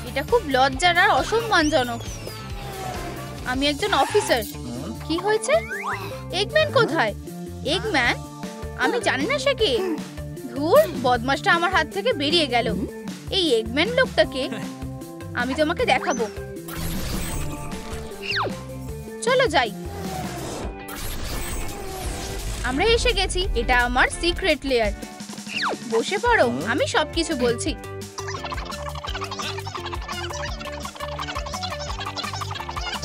Speaker 1: এটা খুব লজ্জার আর অসম্মানজনক। আমি একজন অফিসার। কি হয়েছে? এগম্যান কোথায়? এগম্যান? আমি জানি না সে কে। ধুর, বদমাশটা আমার হাত থেকে বেরিয়ে গেল। এই এগম্যান লোকটাকে আমি তোমাকে দেখাবো। চলো যাই। আমরা এসে গেছি। এটা আমার সিক্রেট লেয়ার। বসে পড়ো, আমি সবকিছু বলছি।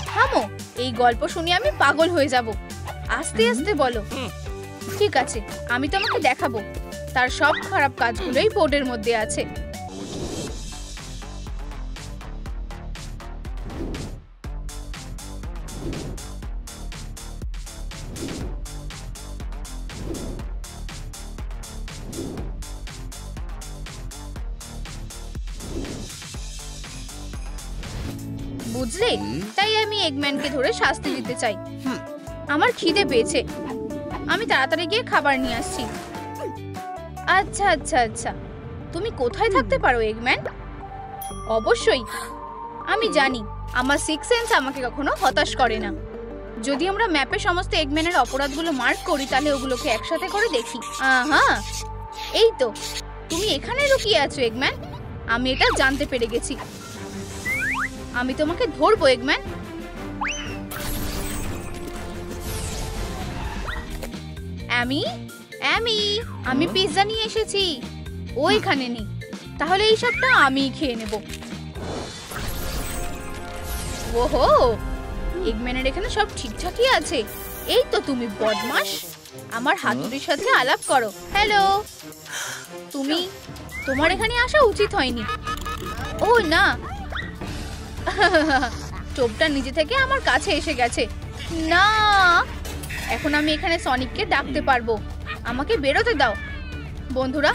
Speaker 1: থামো, এই গল্প শুনে আমি পাগল হয়ে যাব। আস্তে আস্তে বলো। ঠিক আছে, আমি তোমাকে দেখাবো। তার সব খারাপ কাজগুলোই বোর্ডের মধ্যে আছে। বুঝলে, তাই আমি এগম্যানকে ধরে শাস্তি দিতে চাই। আমার খিদে পেয়েছে, আমি তাড়াতাড়ি গিয়ে খাবার নিয়ে আসছি। আচ্ছা আচ্ছা আচ্ছা, তুমি কোথায় থাকতে পারো এগম্যান? অবশ্যই, আমি জানি আমার সিক্স সেন্স আমাকে কখনো হতাশ করে না। যদি আমরা ম্যাপে সমস্ত এগম্যানের অপরাধগুলো মার্ক করি তাহলে ওগুলোকে একসাথে করে দেখি। আহা, এই তো তুমি এখানে লুকিয়ে আছো এগম্যান। আমি এটা জানতে পেরে গেছি। আমি তোমাকে ধরবো এগম্যান। অ্যামি, অ্যামি, আমি পিৎজা নিয়ে এসেছি। ও এখানে নেই, তাহলে এই সবটা আমিই খেয়ে নেব। ওহো, এগম্যানের এখানে সব ঠিকঠাকই আছে। এই তো তুমি বদমাশ, আমার হাতুড়ির সাথে আলাপ করো। হ্যালো, তোমার এখানে আসা উচিত হয়নি। ও না, টোপটা নিজে থেকে আমার কাছে এসে গেছে। না, এখন আমি এখানে সনিককে ডাকতে পারবো। আমাকে বেরোতে দাও। বন্ধুরা,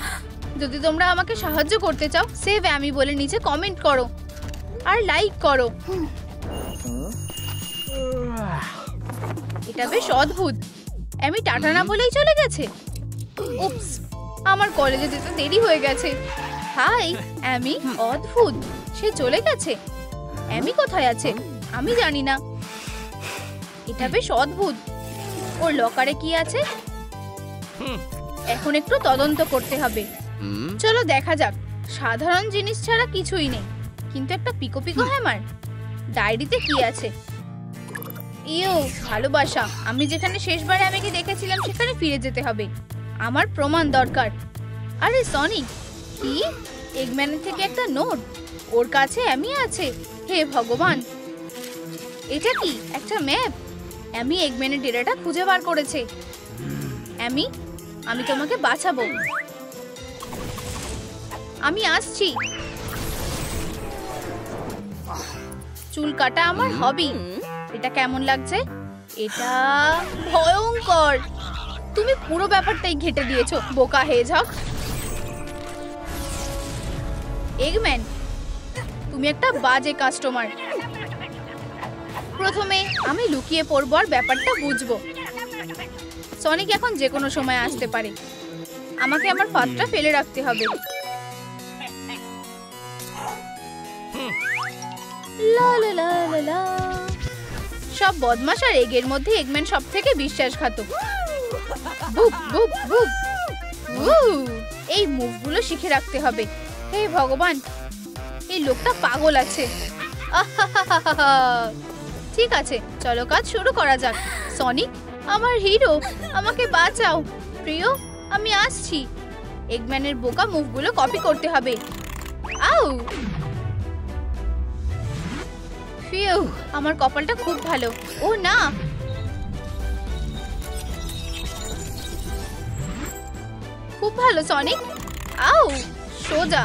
Speaker 1: যদি তোমরা আমাকে সাহায্য করতে চাও, সেভ অ্যামি বলে নিচে কমেন্ট করো আর লাইক করো। এটা বেশ অদ্ভুত, অ্যামি টাটা না বলেই চলে গেছে। উপস, আমার কলেজে যেতে দেরি হয়ে গেছে। হাই অ্যামি, অদ্ভুত, সে চলে গেছে। অ্যামি কোথায় আছে আমি জানি না। এটা বেশ অদ্ভুত। ওর লকারে কি আছে? এখন একটু তদন্ত করতে হবে। চলো দেখা যাক। সাধারণ জিনিস ছাড়া কিছুই নেই, কিন্তু একটা পিকো পিকো হ্যামার। ডায়েরিতে কি আছে? ইউ, ভালোবাসা। আমি যেখানে শেষবার অ্যামিকে দেখেছিলাম সেখানে ফিরে যেতে হবে। আমার প্রমাণ দরকার। আরে সনিক, কি? এগম্যানের থেকে একটা নোট? ওর কাছে অ্যামি আছে? হে ভগবান, এটা কি একটা ম্যাপ? অ্যামি এগম্যানের ডেরাটা খুঁজে বার করেছে। অ্যামি, আমি তোমাকে বাঁচাবো। আমি আসছি। চুল কাটা আমার হবি। এটা কেমন লাগছে? এটা ভয়ঙ্কর। তুমি পুরো ব্যাপারটাই ঘেটে দিয়েছো, বোকা হেজহগ। এগম্যান, তুমি একটা বাজে কাস্টমার। প্রথমে আমি লুকিয়ে পড়বো আর ব্যাপারটা বুঝবো। সনিক এখন যে কোনো সময় আসতে পারে। আমাকে আমার ফাঁদটা ফেলে রাখতে হবে। লা লা লা লা লা। সব বদমাশ আর এগের মধ্যে এগম্যান সব থেকে বিশ্বাসঘাতক। বুক বুক বুক। এই মুভগুলো শিখে রাখতে হবে। হে ভগবান, এই লোকটা পাগল আছে। ঠিক আছে, চলো কাজ শুরু করা যাক। সনিক, আমার হিরো, আমাকে বাঁচাও। প্রিয়, আমি আসছি। এগম্যানের বোকা মুভগুলো কপি করতে হবে। আউ, ফিউ, আমার কপালটা খুব ভালো। ও না, খুব ভালো সনিক। আউ, সোজা।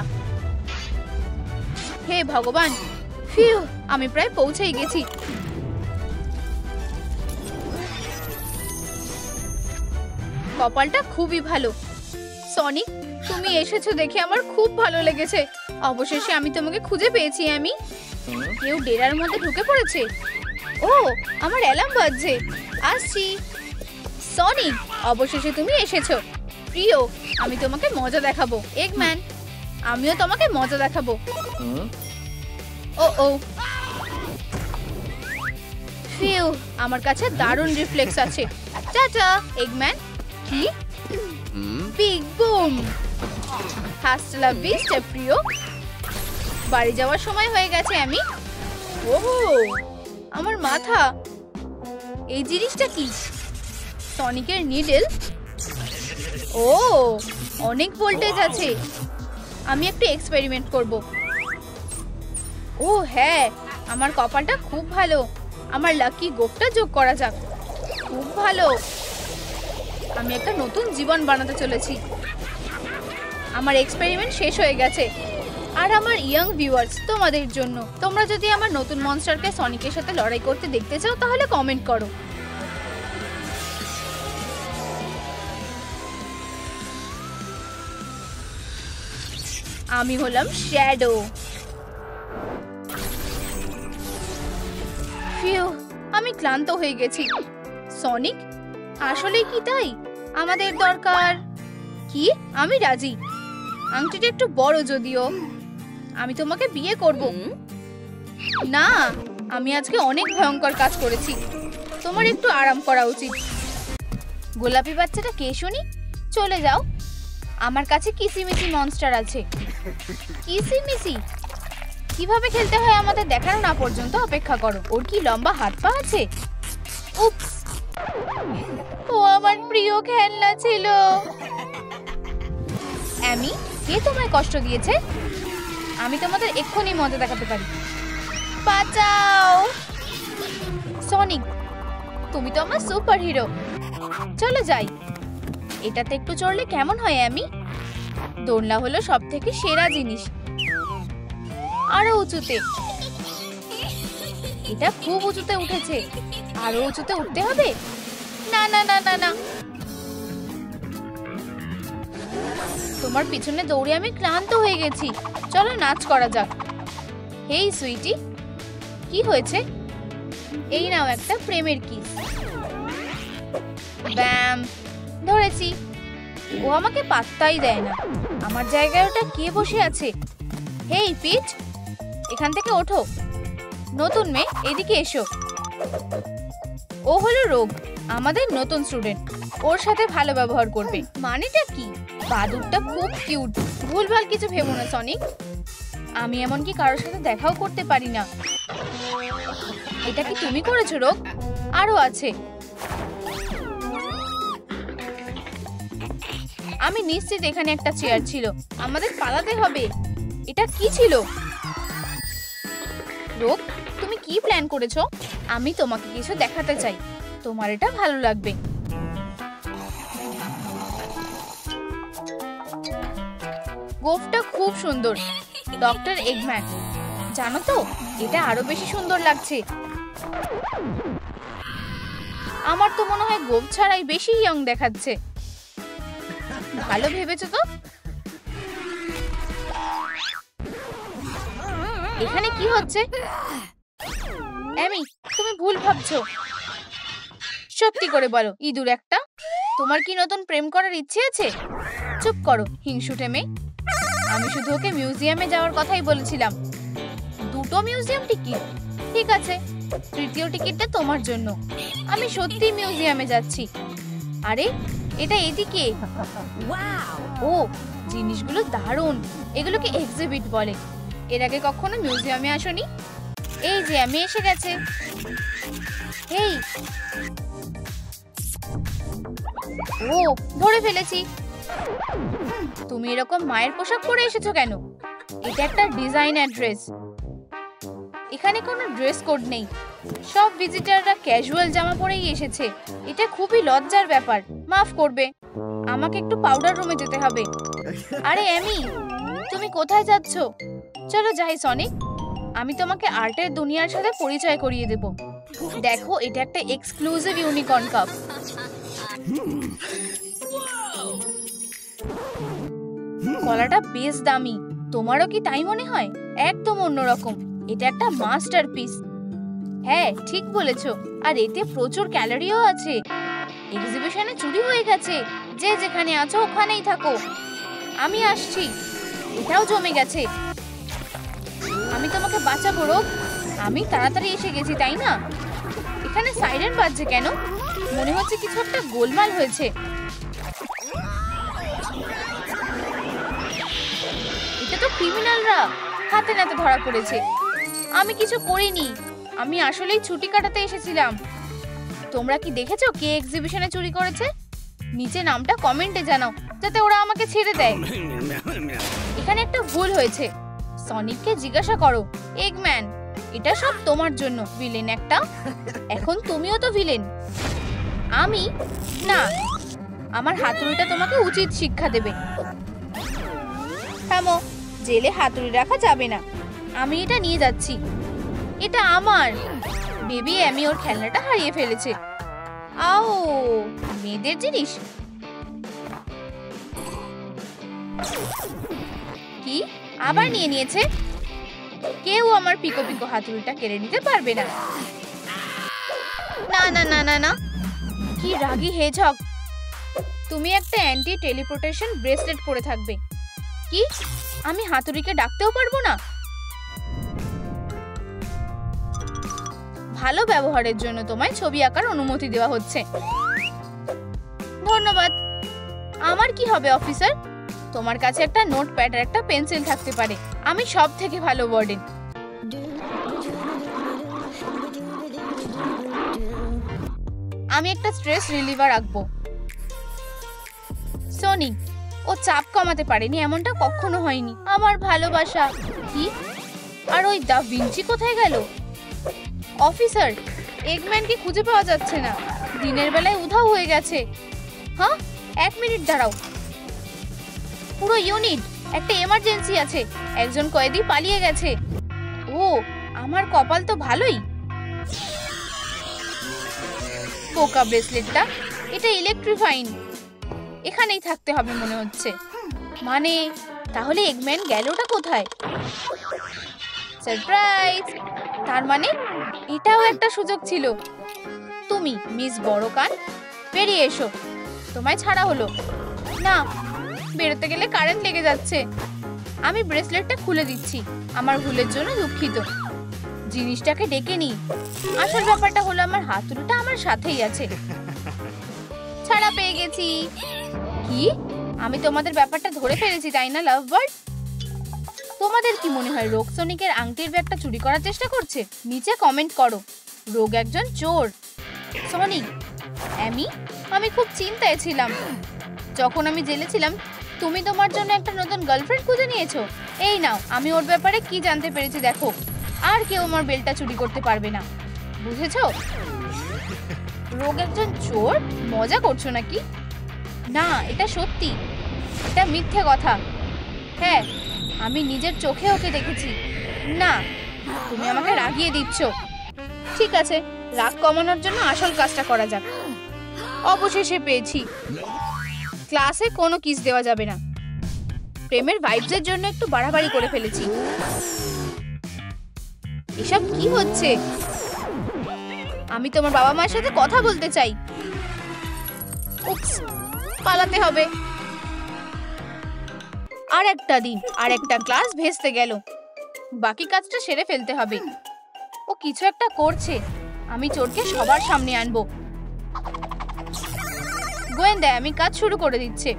Speaker 1: হে ভগবান, ফিউ, আমি প্রায় পৌঁছেই গেছি। কপালটা খুবই ভালো। সনিক, তুমি এসেছো দেখে আমার খুব ভালো লেগেছে। অবশেষে আমি তোমাকে খুঁজে পেয়েছি। আমি কেউ ডেরার মধ্যে ঢুকে পড়েছে। ও, আমার অ্যালার্ম বাজছে। আসছি। সনিক, অবশেষে তুমি এসেছো। প্রিয়, আমি তোমাকে মজা দেখাবো। এগম্যান, আমিও তোমাকে মজা দেখাবো। ও ও, ফিউ, আমার কাছে দারুণ রিফ্লেক্স আছে। Tata Eggman. কি? Big boom. Hasta la vista প্রিয়। বাড়ি যাওয়ার সময় হয়ে গেছে। আমি ওহো, আমার মাথা। এই জিনিসটা কি? সনিকের নিডল। ও, অনেক ভোল্টেজ আছে। আমি একটু এক্সপেরিমেন্ট করব। ও হ্যাঁ, আমার কপালটা খুব ভালো। আমার লাকি গোপটা যোগ করা যাক। খুব ভালো। আমি একটা নতুন জীবন বানাতে চলেছি। আমার এক্সপেরিমেন্ট শেষ হয়ে গেছে। আর আমার ইয়াং ভিউয়ার্স, তোমাদের জন্য, তোমরা যদি আমার নতুন মনস্টারকে সনিকের সাথে লড়াই করতে দেখতে চাও তাহলে কমেন্ট করো। আমি হলাম শ্যাডো। ফিউ, আমি ক্লান্ত হয়ে গেছি। সনিক, আসলে কি তাই? আমাদের দরকার কি? আমি রাজি। আংটিটা একটু বড় যদিও। আমি তোমাকে বিয়ে করব। না, আমি আজকে অনেক ভয়ঙ্কর কাজ করেছি। তোমার একটু আরাম করা উচিত। গোলাপি বাচ্চাটা কে শুনি? চলে যাও, আমার কাছে কিসিমিসি মনস্টার আছে। কিসিমিসি কিভাবে খেলতে হয় আমাদের দেখানো না পর্যন্ত অপেক্ষা করো। ওর কি লম্বা হাত পা আছে? উপস, ও আমার প্রিয় খেলনা ছিল। অ্যামি, কে তোমায় কষ্ট দিয়েছে? আমি তোমাদের এক্ষুনি মজা দেখাতে পারি। বাঁচাও! সনিক, তুমি তো আমার সুপার হিরো। চলো যাই। এটাতে একটু চড়লে কেমন হয় অ্যামি? দোলনা হলো সব থেকে সেরা জিনিস। আরো উঁচুতে। এটা খুব উঁচুতে উঠেছে, আরো উঁচুতে উঠতে হবে। না না না না না, তোমার পিছনে দৌড়ে আমি ক্লান্ত হয়ে গেছি। চলো নাচ করা যাক। হেই সুইটি, কি হয়েছে? এই নাও একটা প্রেমের কিস। ব্যাম, ধরেছি। ও আমাকে পাত্তাই দেয় না। আমার জায়গায় ওটা কে বসে আছে? হেই পিচ, এখান থেকে ওঠো। নতুন মেয়ে, এদিকে এসো। ও হলো রোগ, আমাদের নতুন স্টুডেন্ট। ওর সাথে ভালো ব্যবহার করবে। মানেটা কি? বাদুরটা খুব কিউট। ভুলভাল কিছু ভেবো না সনিক। আমি এমনকি কারোর সাথে দেখাও করতে পারি না। এটা কি তুমি করেছো রোগ? আরো আছে। আমি নিশ্চিত এখানে একটা চেয়ার ছিল। আমাদের পালাতে হবে। এটা কি ছিল? রোগ, তুমি কি প্ল্যান করেছো? আমি তোমাকে কিছু দেখাতে চাই, তোমার এটা ভালো লাগবে। গোফটা খুব সুন্দর, ডক্টর এগম্যান। জানো তো, এটা আরো বেশি সুন্দর লাগছে। আমার তো মনে হয় গোফ ছাড়াই বেশি ইয়ং দেখাচ্ছে। ভালো ভেবেছো তো? এখানে কি হচ্ছে? অ্যামি, তুমি ভুল ভাবছো। সত্যি করে বলো, ইঁদুর একটা। তোমার কি নতুন প্রেম করার ইচ্ছে আছে? চুপ করো হিংসুটে মেয়ে। আমি শুধু ওকে মিউজিয়ামে যাওয়ার কথাই বলেছিলাম। দুটো মিউজিয়াম টিকিট? ঠিক আছে, তৃতীয় টিকিটটা তোমার জন্য। আমি সত্যি মিউজিয়ামে যাচ্ছি। আরে, এটা এদিকে। ও, জিনিসগুলো দারুণ। এগুলোকে এক্সিবিট বলে। এর আগে কখনো মিউজিয়ামে আসোনি? এই যে আমি এসে গেছে। এই, ও, ধরে ফেলেছি। তুমি এরকম মায়ের পোশাক পরে এসেছো কেন? এটা একটা ডিজাইনার ড্রেস। এখানে কোনো ড্রেস কোড নেই। সব ভিজিটাররা ক্যাজুয়াল জামা পরেই এসেছে। এটা খুবই লজ্জার ব্যাপার। মাফ করবে, আমাকে একটু পাউডার রুমে যেতে হবে। আরে অ্যামি, তুমি কোথায় যাচ্ছ? চলো যাই সনিক, আমি তোমাকে আর্টের দুনিয়ার সাথে পরিচয় করিয়ে দেব। দেখো, এটা একটা এক্সক্লুসিভ ইউনিকর্ন কাপ। কলাটা বেশ দামি। তোমারও কি তাই মনে হয়? একদম অন্যরকম। এটা একটা মাস্টারপিস। হ্যাঁ, ঠিক বলেছো। আর এতে প্রচুর ক্যালোরিও আছে। এক্সিবিশনে চুরি হয়ে গেছে। যে যেখানে আছো ওখানেই থাকো। আমি আসছি। এটাও জমে গেছে। আমি তোমাকে বাঁচাবো রোগ। আমি তাড়াতাড়ি এসে গেছি, তাই না? এখানে সাইরেন বাজছে কেন? মনে হচ্ছে কিছু একটা গোলমাল হয়েছে। এটা তো ক্রিমিনালরা হাতে নাতে ধরা পড়েছে। আমি কিছু করিনি। আমি আসলেই ছুটি কাটাতে এসেছিলাম। তোমরা কি দেখেছো কে এক্সিবিশনে চুরি করেছে? নিচে নামটা কমেন্টে জানাও, যাতে ওরা আমাকে ছেড়ে দেয়। এখানে একটা ভুল হয়েছে। সনিককে জিজ্ঞাসা করো। এগম্যান, এটা সব তোমার জন্য। ভিলেন একটা। এখন তুমিও তো ভিলেন। আমি না, আমার হাতুড়িটা তোমাকে উচিত শিক্ষা দেবে। থামো, জেলে হাতুড়ি রাখা যাবে না। আমি এটা নিয়ে যাচ্ছি। এটা আমার। বেবি অ্যামি ওর খেলনাটা হারিয়ে ফেলেছে। আও, মেয়েদের জিনিস। কি আবার নিয়ে নিয়েছে? কেউ আমার পিকো পিকো হাতুড়িটা কেড়ে নিতে পারবে না। না না না না না, কি রাগী হেজহগ। তুমি একটা অ্যান্টি টেলিপোর্টেশন ব্রেসলেট পরে থাকবে। কি, আমি হাতুড়িকে ডাকতেও পারবো না? ভালো ব্যবহারের জন্য তোমায় ছবি আঁকার অনুমতি দেওয়া হচ্ছে। ধন্যবাদ। আমার কি হবে অফিসার? তোমার কাছে একটা নোটপ্যাড আর একটা পেন্সিল থাকতে পারে। আমি সব থেকে ভালো ওয়ার্ডেন। আমি একটা স্ট্রেস রিলিভার রাখবো। সনি, ও চাপ কমাতে পারেনি এমনটা কখনো হয়নি। আমার ভালোবাসা। কি? আর ওই দা ভিঞ্চি কোথায় গেল? অফিসার, এগম্যানকে খুঁজে পাওয়া যাচ্ছে না। দিনের বেলায় উধাও হয়ে গেছে। হ্যাঁ, 1 মিনিট দাঁড়াও। পুরো ইউনিট, একটা এমার্জেন্সি আছে। একজন কয়েদি পালিয়ে গেছে। ও, আমার কপাল তো ভালোই। বোকা ব্রেসলেটটা, এটা ইলেকট্রিফাইং। এখানেই থাকতে হবে মনে হচ্ছে। মানে, তাহলে এগম্যান গেলটা কোথায়? সারপ্রাইজ! তার মানে এটাও একটা সুযোগ ছিল। তুমি মিস বড়কান, বেরিয়ে এসো। তোমায় ছাড়া হলো না। বেরোতে গেলে কারেন্ট লেগে যাচ্ছে। আমি ব্রেসলেটটা খুলে দিচ্ছি। আমার ভুলের জন্য দুঃখিত। জিনিসটাকে ডেকে নি। আসল ব্যাপারটা হলো আমার হাতুড়িটা আমার সাথেই আছে। ছাড়া পেয়ে গেছি। কি? আমি তোমাদের ব্যাপারটা ধরে ফেলেছি, তাই না লাভ বার্ড? তোমাদের কি মনে হয় রোগ সনিকের আংটির ব্যাগটা চুরি করার চেষ্টা করছে? নিচে কমেন্ট করো। রোগ একজন চোর। সনিক, আমি খুব চিন্তায় ছিলাম। যখন আমি জেলে ছিলাম, তুমি তোমার জন্য একটা নতুন গার্লফ্রেন্ড খুঁজে নিয়েছো। এই নাও, আমি ওর ব্যাপারে কি জানতে পেরেছি দেখো। আর কেউ আমার বেলটা চুরি করতে পারবে না, বুঝেছো? রোগ একজন চোর? মজা করছো নাকি? না, এটা সত্যি। এটা মিথ্যে কথা। হ্যাঁ, আমি নিজের চোখে ওকে দেখেছি। না, তুমি আমাকে রাগিয়ে দিচ্ছ। ঠিক আছে, রাগ কমানোর জন্য আসল কাজটা করা যাক। অবশেষে পেয়েছি। ক্লাসে কোনো কিস দেওয়া যাবে না। প্রেমের ভাইবসের জন্য একটু বাড়াবাড়ি করে ফেলেছি। এসব কি হচ্ছে? আমি তোমার বাবা মায়ের সাথে কথা বলতে চাই। উপস, পালাতে হবে। আর একটা দিন, আর একটা ক্লাস ভেস্তে গেল। বাকি কাজটা সেরে ফেলতে হবে। ও কিছু একটা করছে। আমি চোরকে সবার সামনে আনবো। গোয়েন্দা, আমি কাজ শুরু করে দিচ্ছে।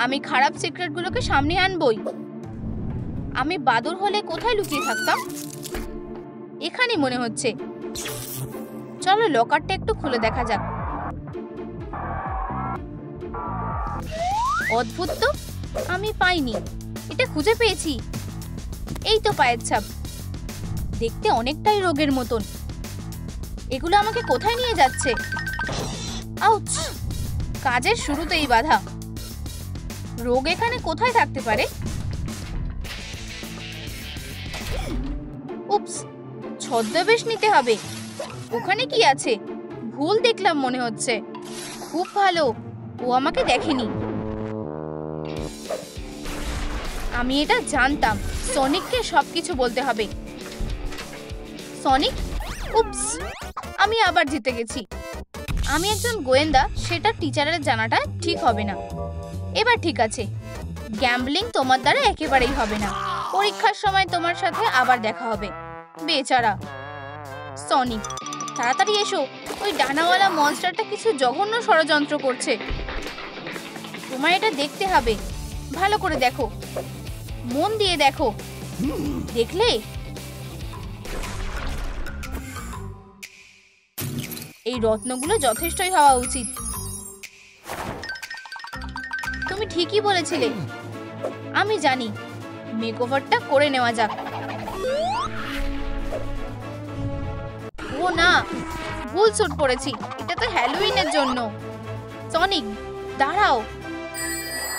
Speaker 1: আমি খারাপ সিক্রেটগুলোকে সামনে আনবই। আমি বাদুর হলে কোথায় লুকিয়ে থাকতাম? এখানে মনে হচ্ছে। চলো লকারটা একটু খুলে দেখা যাক। অদ্ভুত তো, আমি পাইনি। এটা খুঁজে পেয়েছি। এই তো পায়ের ছাপ। দেখতে অনেকটাই রোগের মতন। এগুলো আমাকে কোথায় নিয়ে যাচ্ছে? আউচ! কাজের শুরুতেই বাধা। রোগ এখানে কোথায় থাকতে পারে? উপস, ছদ্মবেশ নিতে হবে। ওখানে কি আছে? ভুল দেখলাম মনে হচ্ছে। খুব ভালো, ও আমাকে দেখেনি। আমি এটা জানতাম। সনিককে সবকিছু বলতে হবে। সনিক, উপস, আমি আবার জিতে গেছি। আমি একজন গোয়েন্দা, সেটা টিচারের জানাটা ঠিক হবে না। এবার ঠিক আছে। গ্যাম্বলিং তোমার দ্বারা একেবারেই হবে না। পরীক্ষার সময় তোমার সাথে আবার দেখা হবে। বেচারা সনিক, তাড়াতাড়ি এসো। ওই ডানাওয়ালা মনস্টারটা কিছু জঘন্য ষড়যন্ত্র করছে। তোমায় এটা দেখতে হবে। ভালো করে দেখো, মন দিয়ে দেখো। দেখলে? এই রত্নগুলো যথেষ্টই হওয়া উচিত। তুমি ঠিকই বলেছিলে। আমি জানি। মেকওভারটা করে নেওয়া যাক। ও না, ভুল স্যুট পরেছি। এটা তো হ্যালোউইনের জন্য। সনিক, দাঁড়াও।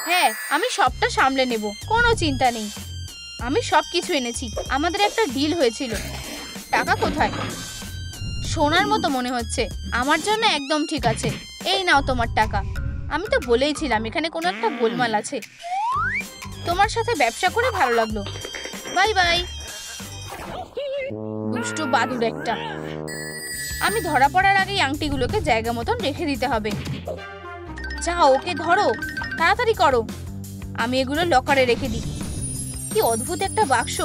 Speaker 1: হ্যাঁ, আমি সবটা সামলে নেব, কোনো চিন্তা নেই। আমি সবকিছু এনেছি। আমাদের একটা ডিল হয়েছিল। টাকা কোথায়? সোনার মতো মনে হচ্ছে। আমার জন্য একদম ঠিক আছে। এই নাও তোমার টাকা। আমি তো বলেইছিলাম এখানে কোনো একটা গোলমাল আছে। তোমার সাথে ব্যবসা করে ভালো লাগলো। Bye bye. দুষ্টু বাদুড় একটা। আমি ধরা পড়ার আগেই আংটিগুলোকে জায়গা মতন রেখে দিতে হবে। যাও, ওকে ধরো, তাড়াতাড়ি করো। আমি এগুলো লকারে রেখে দিই। কি অদ্ভুত একটা বাক্স।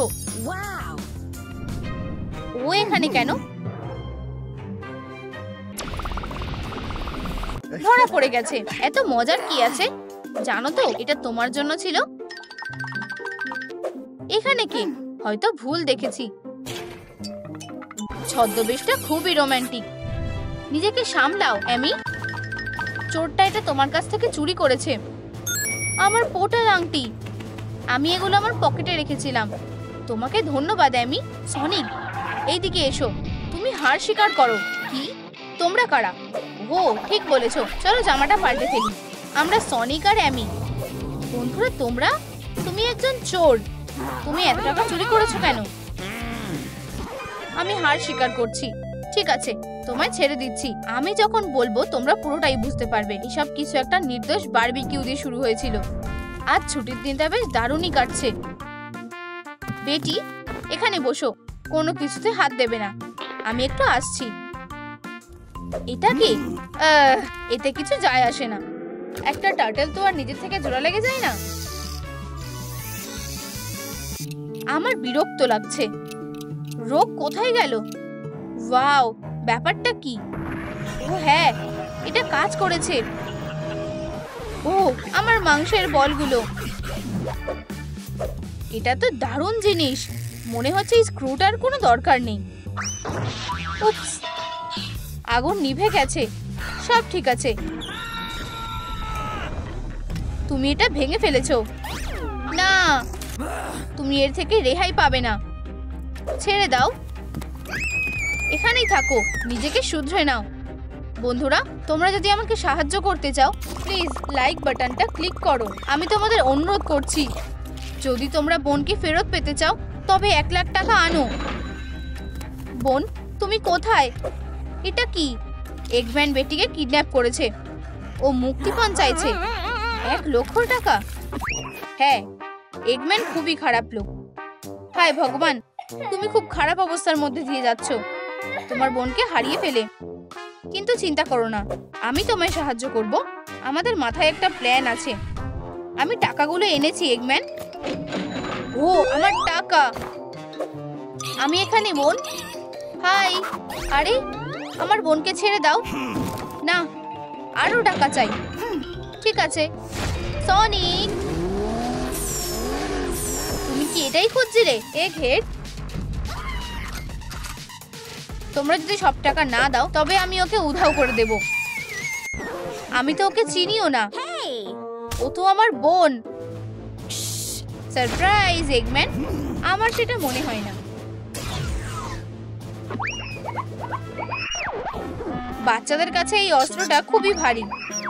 Speaker 1: ও ও এখানে কেন? ধরা পড়ে গেছে। এত মজার কি আছে জানো তো? এটা তোমার জন্য ছিল। এখানে কি? হয়তো ভুল দেখেছি। ছদ্মবেশটা খুবই রোমান্টিক। নিজেকে সামলাও অ্যামি। চোরটা এটা তোমার কাছ থেকে চুরি করেছে। আমার পোটার আংটি। আমি এগুলো আমার পকেটে রেখেছিলাম। তোমাকে ধন্যবাদ অ্যামি। সনিক, এইদিকে এসো। তুমি হার স্বীকার করো। কি? তোমরা কারা? ও ঠিক বলেছো, চলো জামাটা পাল্টে ফেলি। আমরা সনিক আর অ্যামি। বন্ধুরা তোমরা? তুমি একজন চোর। তুমি এত টাকা চুরি করেছো কেন? আমি হার স্বীকার করছি। ঠিক আছে, তোমায় ছেড়ে দিচ্ছি। আমি যখন বলবো তোমরা পুরোটাই বুঝতে পারবে। এসব কিছু একটা নির্দোষ বারবিকিউ দিয়ে শুরু হয়েছিল। আজ ছুটির দিনটা বেশ দারুণই কাটছে। বেটি, এখানে বসো। কোনো কিছুতে হাত দেবে না। আমি একটু আসছি। এটা কি? এতে কিছু যায় আসে না। একটা টার্টল তো আর নিজের থেকে জোড়া লেগে যায় না। আমার বিরক্ত লাগছে। রোগ কোথায় গেল? ওয়াও, ব্যাপারটা কি? ও হ্যাঁ, এটা কাজ করেছে। ও আমার মাংসের বলগুলো। এটা তো দারুণ জিনিস। মনে হচ্ছে এই স্ক্রুটার কোনো দরকার নেই। উপস, আগুন নিভে গেছে। সব ঠিক আছে। তুমি এটা ভেঙে ফেলেছো। না, তুমি এর থেকে রেহাই পাবে না। ছেড়ে দাও। এখানেই থাকো। নিজেকে শুধরে নাও। বন্ধুরা, তোমরা যদি আমাকে সাহায্য করতে চাও প্লিজ লাইক বাটনটা ক্লিক করো। আমি তোমাদের অনুরোধ করছি, যদি তোমরা বোনকে ফেরত পেতে চাও তবে 1 লাখ টাকা আনো। বোন, তুমি কোথায়? এটা কি? এগম্যান বেটিকে কিডন্যাপ করেছে। ও মুক্তিপণ চাইছে। 1 লক্ষ টাকা? হ্যাঁ, এগম্যান খুবই খারাপ লোক। হায় ভগবান, তুমি খুব খারাপ অবস্থার মধ্যে দিয়ে যাচ্ছ তোমার বোনকে হারিয়ে ফেলে। কিন্তু চিন্তা করো না, আমি তোমায় সাহায্য করব। আমাদের মাথায় একটা প্ল্যান আছে। আমি টাকাগুলো এনেছি এগম্যান। ও আমার টাকা। আমি এখানে বোন। হাই। আরে আমার বোনকে ছেড়ে দাও না, আরো টাকা চাই। ঠিক আছে সনিক, তুমি কি এটাই খুঁজছিলে? এগহেড, তোমরা যদি সব টাকা না দাও তবে আমি ওকে উধাও করে দেব। আমি তো ওকে চিনিও না। ও তো আমার বোন। Surprise Eggman. আমার সেটা মনে হয় না। বাচ্চাদের কাছে এই অস্ত্রটা খুবই ভারী।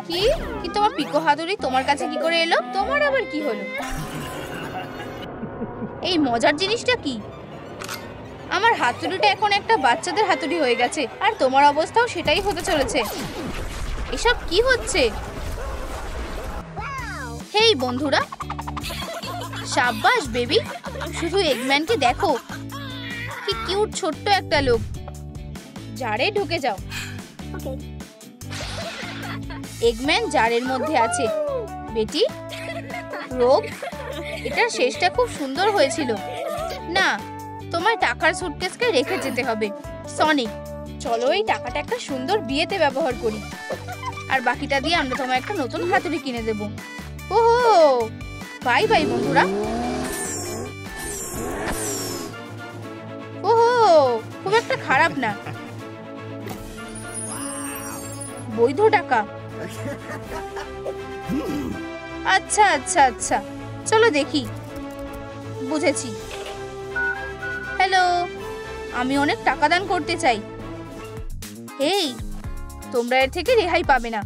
Speaker 1: কি? কিন্তু আমার পিকো হাতুড়ি তোমার কাছে কি করে এলো? তোমার আবার কি হলো? এই মজার জিনিসটা কি? আমার হাতুড়িটা এখন একটা বাচ্চাদের হাতুড়ি হয়ে গেছে, আর তোমার অবস্থাও সেটাই হতে চলেছে। এসব কি হচ্ছে? হেই বন্ধুরা, সাব্বাস বেবি। শুধু এগম্যানকে দেখো, কি কিউট ছোট্ট একটা লোক। জারে ঢুকে যাও। এগম্যান জারের মধ্যে আছে। বেটি, রোগ, এটার শেষটা খুব সুন্দর হয়েছিল। না, তোমার টাকার সুটকেসকে রেখে যেতে হবে। সনিক, চলো এই টাকাটা একটা সুন্দর বিয়েতে ব্যবহার করি, আর বাকিটা দিয়ে আমরা তোমায় একটা নতুন হাতুড়ি কিনে দেব। ওহো, বাই বাই বন্ধুরা। ওহো, খুব একটা খারাপ না। বৈধ টাকা। আচ্ছা আচ্ছা আচ্ছা, চলো দেখি। বুঝেছি। হ্যালো, আমি অনেক টাকা দান করতে চাই। এই, তোমরা এর থেকে রেহাই পাবে না।